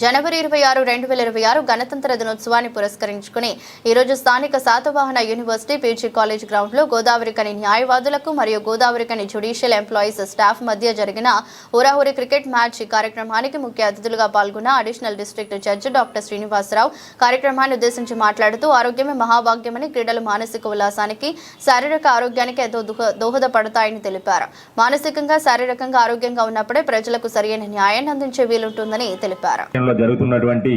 జనవరి 26, 2026 గణతంత్ర దినోత్సవాన్ని పురస్కరించుకుని ఈరోజు స్థానిక శాతవాహన యూనివర్సిటీ పీజీ కాలేజ్ గ్రౌండ్లో గోదావరికని న్యాయవాదులకు మరియు గోదావరికని జ్యుడిషియల్ ఎంప్లాయీస్ స్టాఫ్ మధ్య జరిగిన హోరాహోరీ క్రికెట్ మ్యాచ్ కార్యక్రమానికి ముఖ్య అతిథులుగా పాల్గొన్న additional district judge doctor Srinivasarao కార్యక్రమాన్ని ఉద్దేశించి మాట్లాడుతూ ఆరోగ్యమే మహాభాగ్యమని, క్రీడలు మానసిక ఉల్లాసానికి, శారీరక ఆరోగ్యానికి ఎంతో దోహదపడతాయని తెలిపారు. మానసికంగా, శారీరకంగా ఆరోగ్యంగా ఉన్నప్పుడే ప్రజలకు సరైన న్యాయాన్ని అందించే వీలుంటుందని తెలిపారు. జరుగుతున్నటువంటి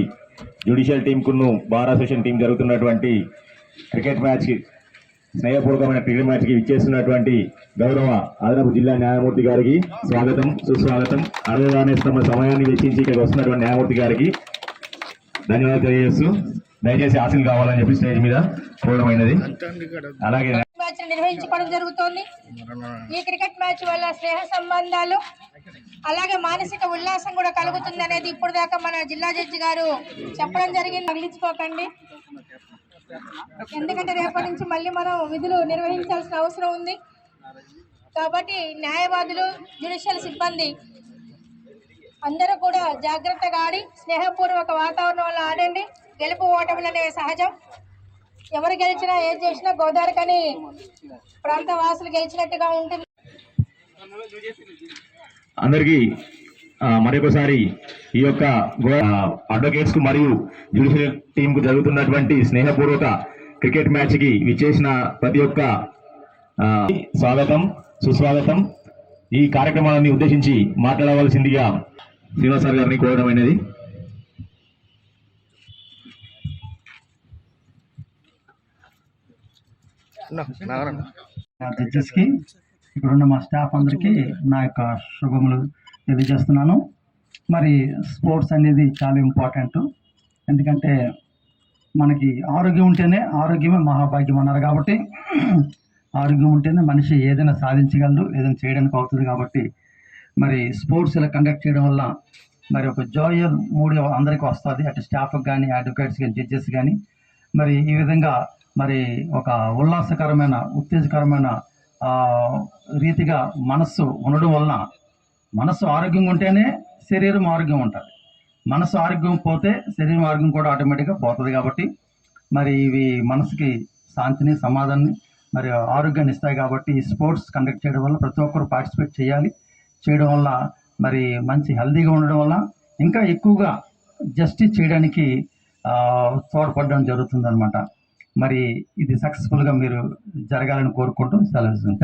జ్యుడిషియల్ టీమ్ కును బార్ అసోసియేషన్ టీం జరుగుతున్నటువంటి క్రికెట్ మ్యాచ్ స్నేహపూర్వకమైన క్రికెట్ మ్యాచ్ కి విచ్చేస్తున్నటువంటి గౌరవ అదనపు జిల్లా న్యాయమూర్తి గారికి స్వాగతం, సుస్వాగతం. అడగగానే తమ సమయాన్ని వెచ్చించి ఇక్కడికి వస్తున్నటువంటి న్యాయమూర్తి గారికి ధన్యవాదాలు తెలియజేస్తూ దయచేసి హాసిల్ కావాలని చెప్పి స్టేజ్ మీద కోరడమైనది. అలాగే నిర్వహించుకోవడం జరుగుతోంది. ఈ క్రికెట్ మ్యాచ్ వల్ల స్నేహ సంబంధాలు అలాగే మానసిక ఉల్లాసం కూడా కలుగుతుంది అనేది ఇప్పుడు దాకా మన జిల్లా జడ్జి గారు చెప్పడం జరిగింది. తగిలించుకోకండి, ఎందుకంటే రేపటి నుంచి మళ్ళీ మనం విధులు నిర్వహించాల్సిన అవసరం ఉంది. కాబట్టి న్యాయవాదులు, జ్యుడిషియల్ సిబ్బంది అందరూ కూడా జాగ్రత్తగా ఆడి స్నేహపూర్వక వాతావరణంలో ఆడండి. గెలుపు ఓటములు అనేవి సహజం. ఎవరు గెలిచినా ఏం చేసినా గోదావరికని ప్రాంత వాసులు గెలిచినట్టుగా ఉంటుంది. అందరికీ మరొకసారి ఈ యొక్క అడ్వకేట్స్ కు మరియు జ్యుడిషియల్ టీం కు జరుగుతున్నటువంటి స్నేహపూర్వక క్రికెట్ మ్యాచ్ కి విచ్చేసిన ప్రతి ఒక్క స్వాగతం, సుస్వాగతం. ఈ కార్యక్రమాన్ని ఉద్దేశించి మాట్లాడవలసిందిగా శ్రీనివాస్ సార్ గారిని కోరడం అనేది. జడ్జెస్ కి, ఇక్కడున్న మా స్టాఫ్ అందరికీ నా యొక్క శుభములు తెలియజేస్తున్నాను. మరి స్పోర్ట్స్ అనేది చాలా ఇంపార్టెంట్. ఎందుకంటే మనకి ఆరోగ్యం ఉంటేనే ఆరోగ్యమే మహాభాగ్యం అన్నారు. కాబట్టి ఆరోగ్యం ఉంటేనే మనిషి ఏదైనా సాధించగలడు, ఏదైనా చేయడానికి అవుతుంది. కాబట్టి మరి స్పోర్ట్స్ ఇలా కండక్ట్ చేయడం వల్ల మరి ఒక జాయల్ మూడ్ అందరికీ వస్తుంది. అటు స్టాఫ్కి కానీ, అడ్వకేట్స్ కానీ, జడ్జెస్ కానీ. మరి ఈ విధంగా మరి ఒక ఉల్లాసకరమైన, ఉత్తేజకరమైన రీతిగా మనస్సు ఉండడం వలన, మనస్సు ఆరోగ్యంగా ఉంటేనే శరీరం ఆరోగ్యం ఉంటుంది. మనస్సు ఆరోగ్యం పోతే శరీరం ఆరోగ్యం కూడా ఆటోమేటిక్గా పోతుంది. కాబట్టి మరి ఇవి మనసుకి శాంతిని, సమాధానాన్ని, మరి ఆరోగ్యాన్ని ఇస్తాయి. కాబట్టి ఈ స్పోర్ట్స్ కండక్ట్ చేయడం వల్ల ప్రతి ఒక్కరు పార్టిసిపేట్ చేయాలి. చేయడం వల్ల మరి మంచి హెల్తీగా ఉండడం వల్ల ఇంకా ఎక్కువగా జస్టిస్ చేయడానికి తోడ్పడడం జరుగుతుంది అనమాట. మరి ఇది సక్సెస్ఫుల్గా మీరు జరగాలని కోరుకుంటూ సెలవు.